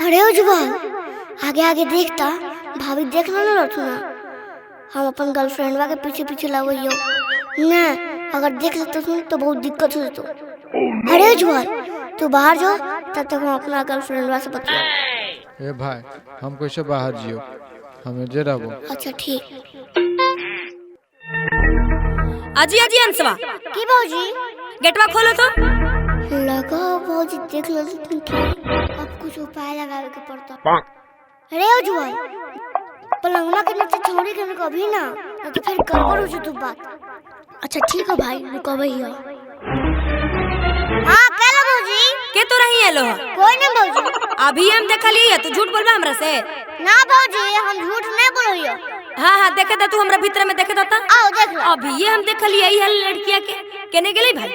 अरे उज्जवल, आगे आगे देखता भाभी देख ना लड़थुना। हम अपन गर्लफ्रेंडवा के पीछे पीछे लगइयो ना, अगर देख लेते तो बहुत दिक्कत हो तो। अरे उज्जवल, तू बाहर जाओ, तब तक हम अपना गर्लफ्रेंडवा से बतिया। ए भाई, हम कैसे बाहर जियो, हमें जे रहबो। अच्छा ठीक। अजी अजी अंशवा की भौजी? गेटवा खोलो तो। लगा भौजी देख लो तुम, अब कुछ उपाय लगावे के पड़ता। अरे उज्जवल, पलंगवा के नीचे छोड़ी के कभी ना, तो फिर गड़बड़ हो जाए बात। अच्छा ठीक है भाई, रुको भैया। हाँ कहला भौजी? के तो रही है लो? कोई नहीं भौजी। अभी हम देखलिए, तू झूठ बोलबा हमरा से? ना भौजी, हम झूठ नहीं बोलियो। हाँ हाँ देखे था, तू हमरा भीतर में देखे था। आओ देख लो। अभी ये हम देखलिए यही है लड़किया के केने गेली भाई।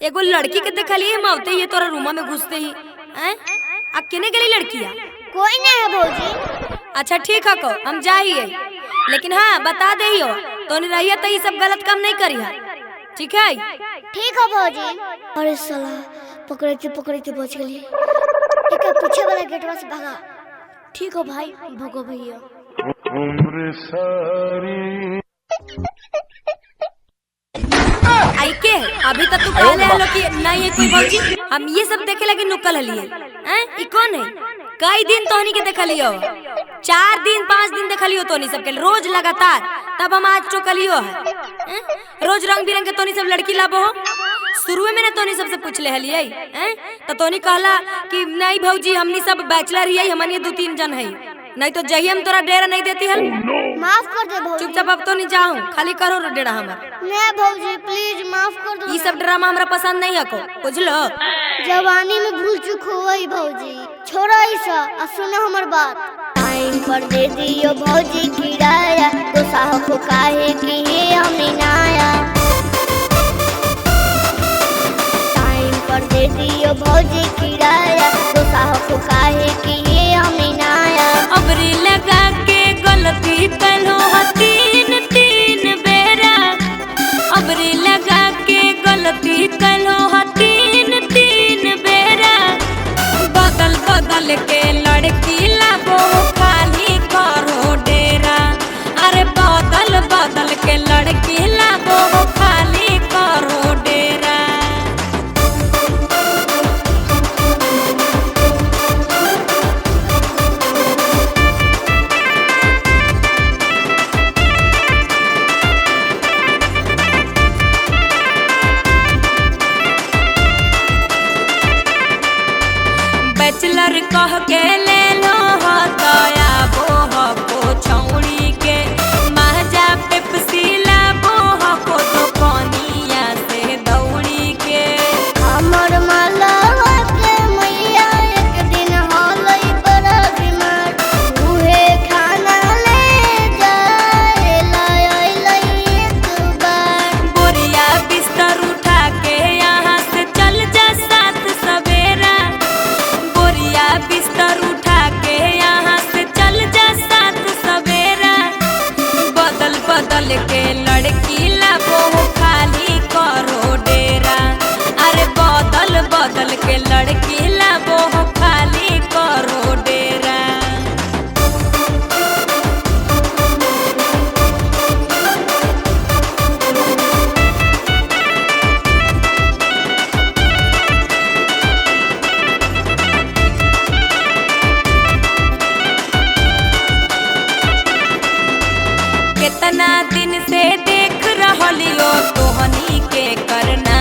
एगो लड़की के देखलिए हम आवते ही तोरा रूमा में घुसते ही हैं। अब केने गेली लड़किया? कोई नहीं है भौजी। अच्छा ठीक है को हम जाइए, लेकिन हाँ बता दे हो तो नहीं रहिए तो ये सब गलत काम नहीं करी है, ठीक है? ठीक है भौजी। अरे साला पकड़ते पकड़ते बच गई। एक पीछे वाला गेटवा से भागा। ठीक है भाई, भगो भैया। आई के अभी तक तू कहले हलो कि नहीं है कोई भौजी। हम ये सब देखे लगे नुकल हलिए हैं। ई कौन है? कई दिन तोहनी के देखलियो, 4 दिन 5 दिन देखलियो तोहनी सबके रोज लगातार। तब हम आज चोकलियो है। रोज रंग बिरंग के तोहनी सब लड़की लाबो हो। शुरू में ना तोहनी सबसे पूछ ले हलिए हैं, तो तोहनी कहला कि नहीं भौजी हमनी सब बैचलर हियै, हमनी 2-3 जन है, नहीं तो जही हम तोरा डेरा नहीं देती हल। माफ कर दे भौजी। चुपचाप अब तो नहीं जाऊं, खाली करो डेरा हमर। नहीं भौजी प्लीज माफ कर दो। ये सब ड्रामा हमरा पसंद नहीं है को, बुझलो? जवानी में भूल चुक होई भौजी, छोड़ा ऐसा और सुनो हमर बात। टाइम पर दे दियो भौजी किराया, तो साहब काहे कि हमें नाया। टाइम पर दे दियो भौजी किराया, तो साहब काहे कि हमें नाया। अबरी लगा के गलती कलो 3 बेरा, अबरी लगा के गलती कलो 3 बेरा। बदल बदल के लड़की लाबो खाली करो डेरा। अरे बदल बदल के लड़की लाबो खाली करो डेरा। बैचलर कह के ले लो हो दया बोह को छौड़ी के, महजा पेप्सी लाबो हो को तो पानिया से दौड़ी के। हमर मालवा के मैया एक दिन होलई बड़ा बीमार, उहे खाना ले जाए लई एक बार। बोरिया बिस्तर उठा के यहाँ से चल जा साथ सवेरा। बोरिया बिस्तर उठा के यहाँ से चल जा साथ सवेरा। बदल बदल के लड़की लाबो खाली करो डेरा। अरे बदल बदल के लड़की लाबो खाली करो डेरा। कितना दिन से देख रहलियो तोहनी के करना